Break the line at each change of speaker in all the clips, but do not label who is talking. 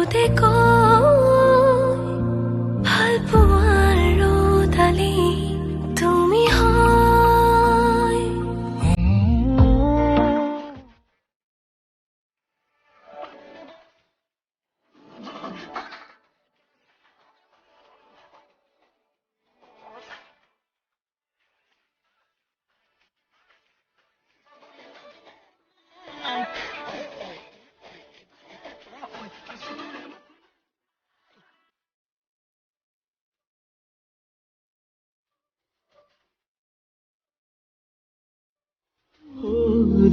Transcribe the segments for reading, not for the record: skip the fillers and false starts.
বহুতে কয় ভাল পোৱাৰ ৰ'দালি তুমি হয়।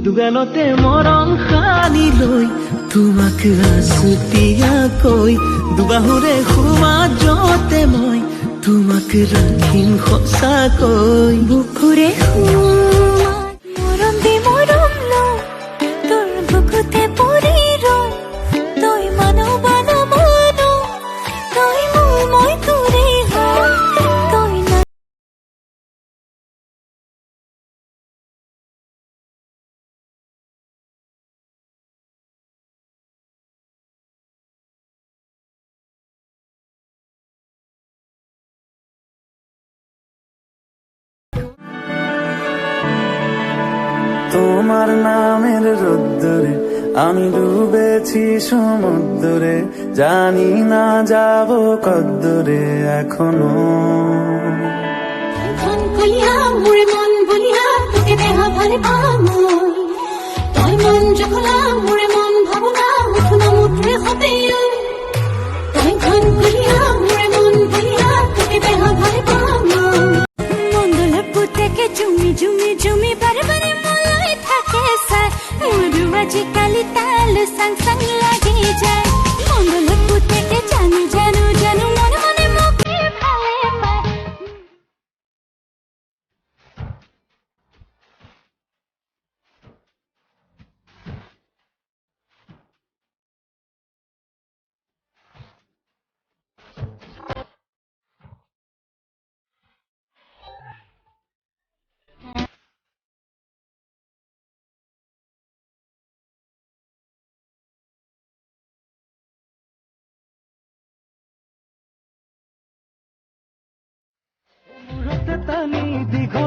দুগানতে মৰম সানি লৈ তোমাক আছুতীয়াকৈ দুবাহুৰে সমাজতে মই তোমাক ৰাখিম সঁচাকৈ।
বুকুৰে সোমাই মৰম দি মৰম লওঁ তোৰ বুকুতে পৰি ৰওঁ তই মানো মানো মানো তই মোৰ মই তোৰে হয় তই না
তোমার নামের রোদ্দুরে আমি ডুবেছি সমুদ্রে, জানি না যাব কদ্দুরে এখনো।
মন কলিয়া মোরে মন বলিয়া তোকে দেহা ভালে পামই তই মন জখলা মোরে মন ভাবনা উঠনা মুঠে হবে তই মন কলিয়া মোরে মন বলিয়া তোকে দেহা ভালে পামই মন্দল পুতেকে জুমি জুমি জুমি বারে বারে মলাই থাকে সাই মোর আজিকালি তাল সাং সাং লাগি যায় মন্দল পুতেকে জানি জানু জানু মনে মনে মুখে ভালে পায়।
মূৰতে টানি দীঘল